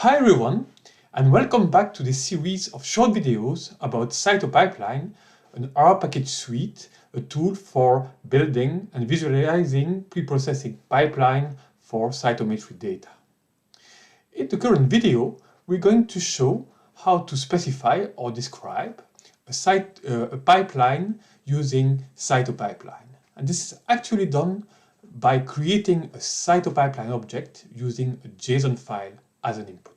Hi everyone, and welcome back to this series of short videos about CytoPipeline, an R package suite, a tool for building and visualizing pre-processing pipeline for cytometry data. In the current video, we're going to show how to specify or describe a pipeline using CytoPipeline. And this is actually done by creating a CytoPipeline object using a JSON file as an input.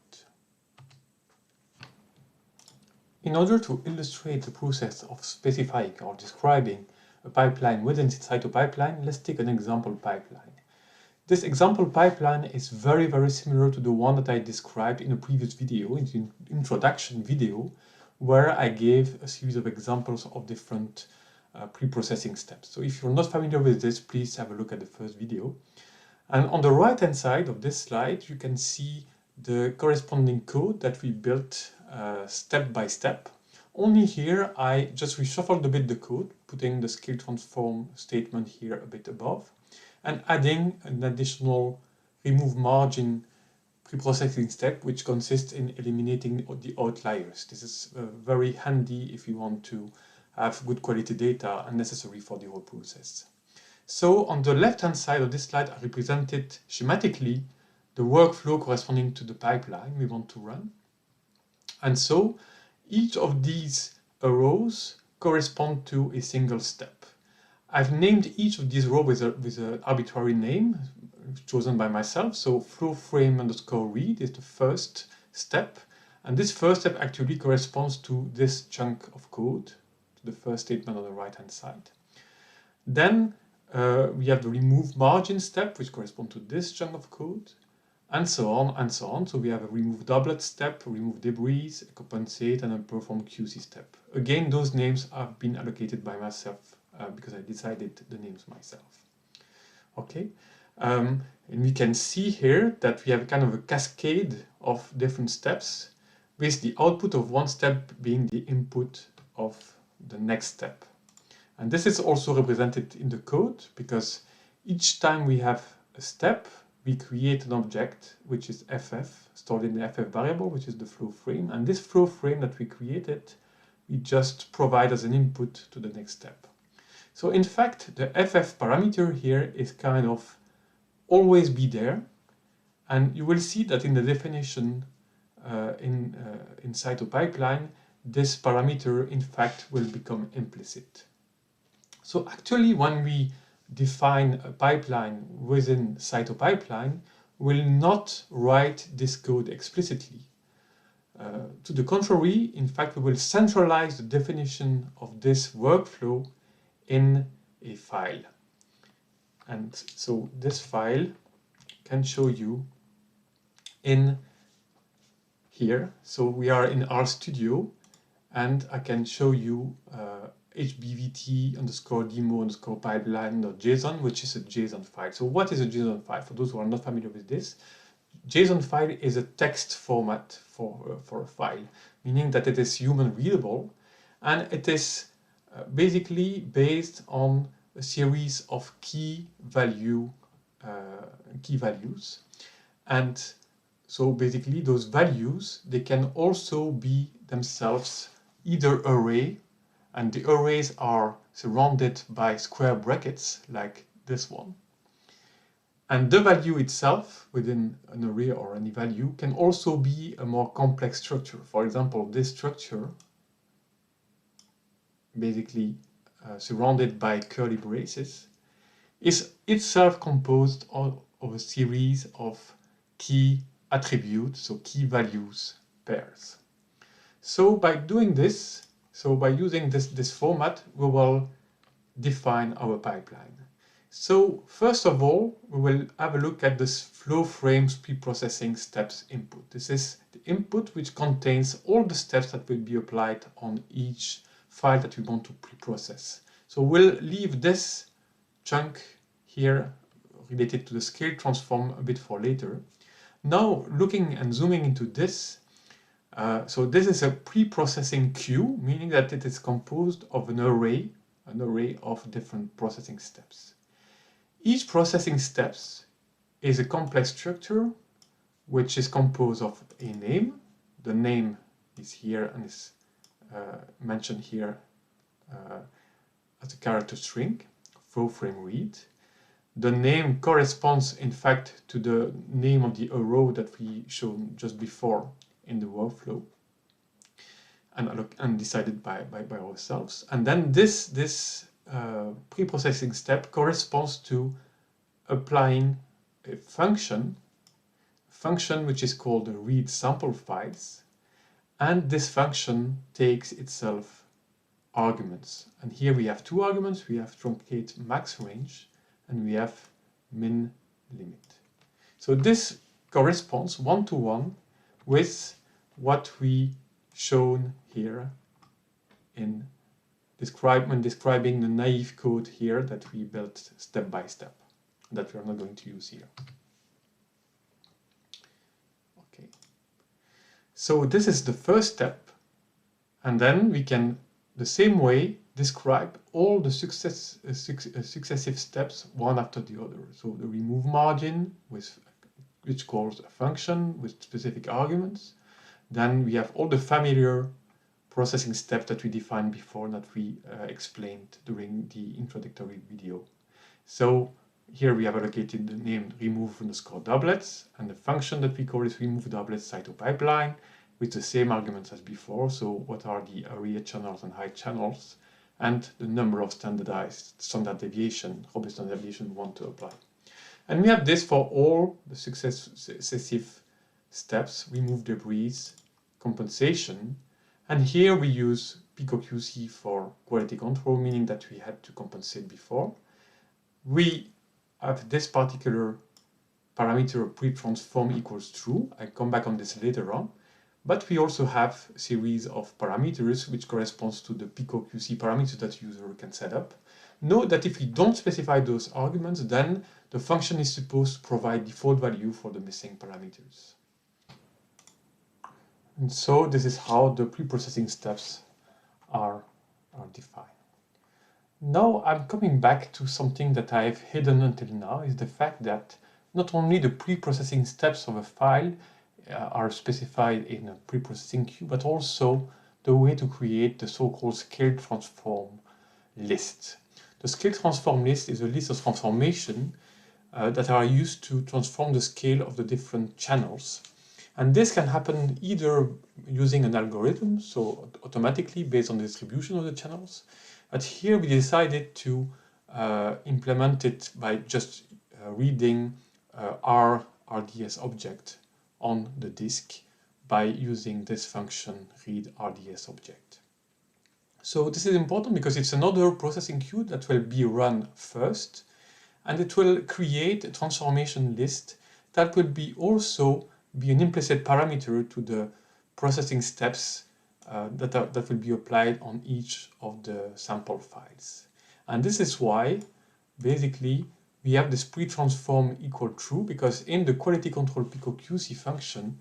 In order to illustrate the process of specifying or describing a pipeline within CytoPipeline, let's take an example pipeline. This example pipeline is very similar to the one that I described in a previous video, in the introduction video, where I gave a series of examples of different pre-processing steps. So if you're not familiar with this, please have a look at the first video. And on the right hand side of this slide, you can see the corresponding code that we built step by step. Only here I just reshuffled a bit the code, putting the scale transform statement here a bit above and adding an additional remove margin pre-processing step, which consists in eliminating the outliers. This is very handy if you want to have good quality data and necessary for the whole process. So on the left hand side of this slide, I represented schematically the workflow corresponding to the pipeline we want to run. And so each of these arrows correspond to a single step. I've named each of these rows with an arbitrary name chosen by myself. So flow frame underscore read is the first step. And this first step actually corresponds to this chunk of code, to the first statement on the right hand side. Then we have the remove margin step, which corresponds to this chunk of code, and so on and so on. So we have a remove doublet step, remove debris, a compensate, and a perform QC step. Again, those names have been allocated by myself because I decided the names myself. Okay, and we can see here that we have kind of a cascade of different steps, with the output of one step being the input of the next step. And this is also represented in the code because each time we have a step, we create an object which is ff, stored in the ff variable, which is the flow frame. And this flow frame that we created, we just provide as an input to the next step. So in fact, the ff parameter here is kind of always be there. And you will see that in the definition in CytoPipeline, this parameter in fact will become implicit. So actually, when we define a pipeline within CytoPipeline, we'll not write this code explicitly. To the contrary, in fact, we will centralize the definition of this workflow in a file. And so this file can show you in here. So we are in RStudio, and I can show you hbvt_demo_pipeline.json, which is a JSON file. So what is a JSON file? For those who are not familiar with this, JSON file is a text format for a file, meaning that it is human readable, and it is basically based on a series of key values. And so basically those values, they can also be themselves either array, and the arrays are surrounded by square brackets like this one. And the value itself within an array or any value can also be a more complex structure. For example, this structure, basically surrounded by curly braces, is itself composed of a series of key attributes, so key values pairs. So by doing this, so by using this format, we will define our pipeline. So first of all, we will have a look at this flow frames pre-processing steps input. This is the input which contains all the steps that will be applied on each file that we want to pre-process. So we'll leave this chunk here related to the scale transform a bit for later. Now looking and zooming into this, so this is a pre-processing queue, meaning that it is composed of an array of different processing steps. Each processing steps is a complex structure which is composed of a name. The name is here and is mentioned here as a character string, flow frame read. The name corresponds in fact to the name of the arrow that we shown just before in the workflow and decided by ourselves. And then this pre-processing step corresponds to applying a function which is called the read sample files, and this function takes itself arguments. And here we have two arguments. We have truncate max range and we have min limit. So this corresponds one-to-one with what we shown here in when describing the naive code here that we built step by step, that we are not going to use here. Okay, so this is the first step, and then we can the same way describe all the successive steps one after the other. So the remove margin, which calls a function with specific arguments. Then we have all the familiar processing steps that we defined before, that we explained during the introductory video. So here we have allocated the name remove_doublets, and the function that we call is remove doublets CytoPipeline with the same arguments as before. So what are the area channels and height channels, and the number of standard deviation, robust standard deviation we want to apply. And we have this for all the successive steps: remove debris, compensation, and here we use PicoQC for quality control, meaning that we had to compensate before. We have this particular parameter pre-transform equals true. I'll come back on this later on. But we also have a series of parameters which corresponds to the PicoQC parameters that the user can set up. Note that if we don't specify those arguments, then the function is supposed to provide default value for the missing parameters. And so this is how the pre-processing steps are defined. Now I'm coming back to something that I've hidden until now, is the fact that not only the pre-processing steps of a file are specified in a pre-processing queue, but also the way to create the so-called scale transform list. The scale transform list is a list of transformation that are used to transform the scale of the different channels. And this can happen either using an algorithm, so automatically based on the distribution of the channels. But here we decided to implement it by just reading our RDS object on the disk by using this function read RDS object. So this is important because it's another processing queue that will be run first, and it will create a transformation list that will also be an implicit parameter to the processing steps that will be applied on each of the sample files. And this is why basically we have this pre-transform equal true, because in the quality control PicoQC function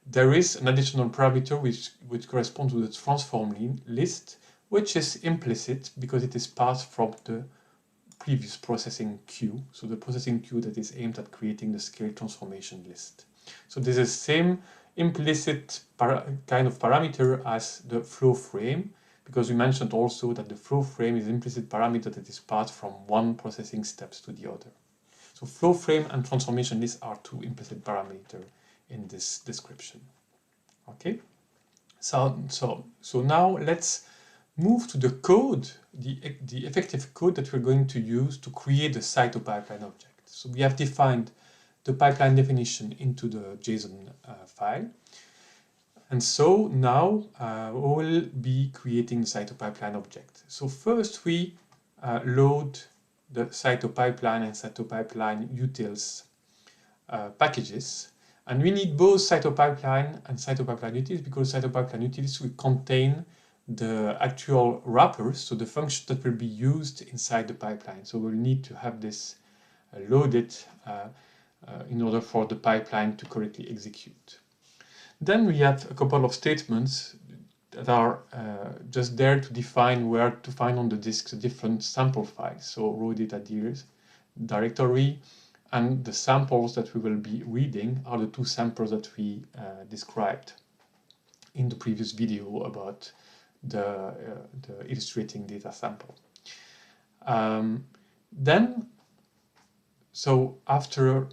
there is an additional parameter which corresponds to the transform list, which is implicit because it is passed from the previous processing queue, so the processing queue that is aimed at creating the scale transformation list. So this is the same implicit kind of parameter as the flow frame, because we mentioned also that the flow frame is an implicit parameter that is passed from one processing steps to the other. So flow frame and transformation list are two implicit parameters in this description. Okay, so now let's move to the code, the effective code that we're going to use to create the CytoPipeline object. So we have defined the pipeline definition into the JSON file. And so now we will be creating the CytoPipeline object. So first we load the CytoPipeline and CytoPipeline utils packages. And we need both CytoPipeline and CytoPipeline utils because CytoPipeline utils will contain the actual wrappers, so the function that will be used inside the pipeline. So we'll need to have this loaded in order for the pipeline to correctly execute. Then we have a couple of statements that are just there to define where to find on the disk the different sample files. So raw data directory, and the samples that we will be reading are the two samples that we described in the previous video about the illustrating data sample. So after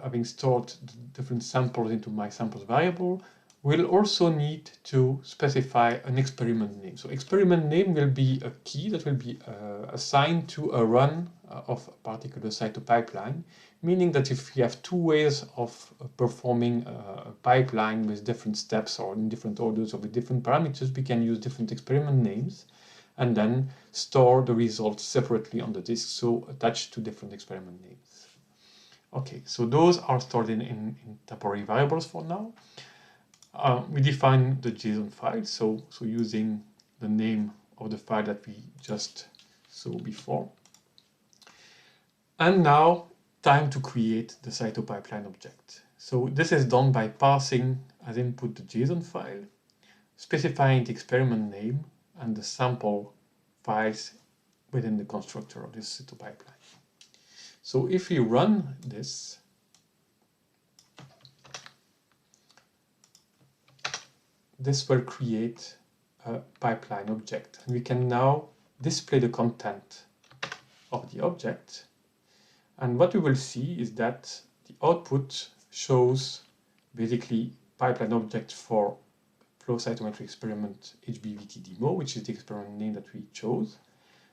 having stored the different samples into my samples variable, we'll also need to specify an experiment name. So experiment name will be a key that will be assigned to a run of a particular CytoPipeline, meaning that if we have two ways of performing a pipeline with different steps or in different orders or with different parameters, we can use different experiment names and then store the results separately on the disk, so attached to different experiment names. Okay, so those are stored in temporary variables for now. We define the JSON file, so using the name of the file that we just saw before. And now, time to create the CytoPipeline object. So this is done by passing as input the JSON file, specifying the experiment name and the sample files within the constructor of this CytoPipeline. So if we run this, this will create a pipeline object, and we can now display the content of the object. And what we will see is that the output shows basically pipeline object for flow cytometry experiment HBVT demo, which is the experiment name that we chose.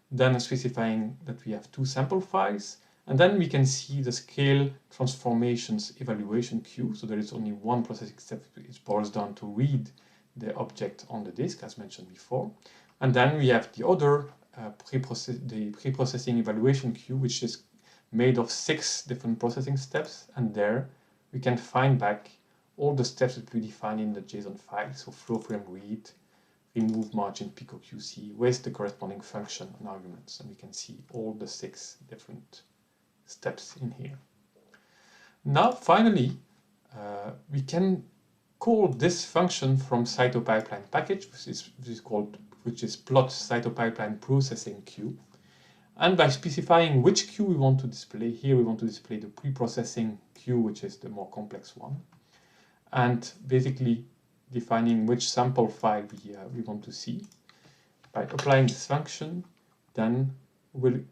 Then specifying that we have two sample files, and then we can see the scale transformations evaluation queue. So there is only one processing step. It boils down to read the object on the disk, as mentioned before. And then we have the other pre-processing evaluation queue, which is made of 6 different processing steps, and there we can find back all the steps that we define in the JSON file. So flow frame read, remove margin PicoQC with the corresponding function and arguments, and we can see all the 6 different steps in here. Now finally we can call this function from CytoPipeline package, which is plot CytoPipeline processing queue. And by specifying which queue we want to display, here we want to display the pre-processing queue, which is the more complex one, and basically defining which sample file we want to see. By applying this function, then we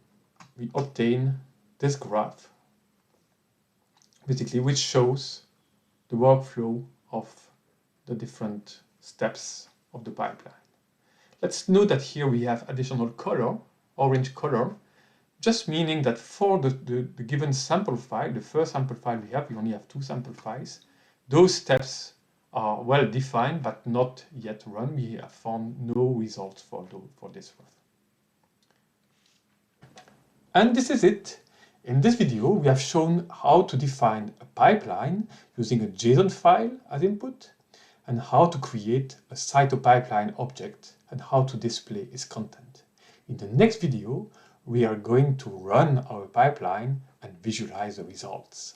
obtain this graph, basically, which shows the workflow of the different steps of the pipeline. Let's note that here we have additional color, orange color, just meaning that for the given sample file, the first sample file we only have 2 sample files, those steps are well defined but not yet run. We have found no results for this one. And this is it. In this video, we have shown how to define a pipeline using a JSON file as input, and how to create a CytoPipeline object and how to display its content. In the next video, we are going to run our pipeline and visualize the results.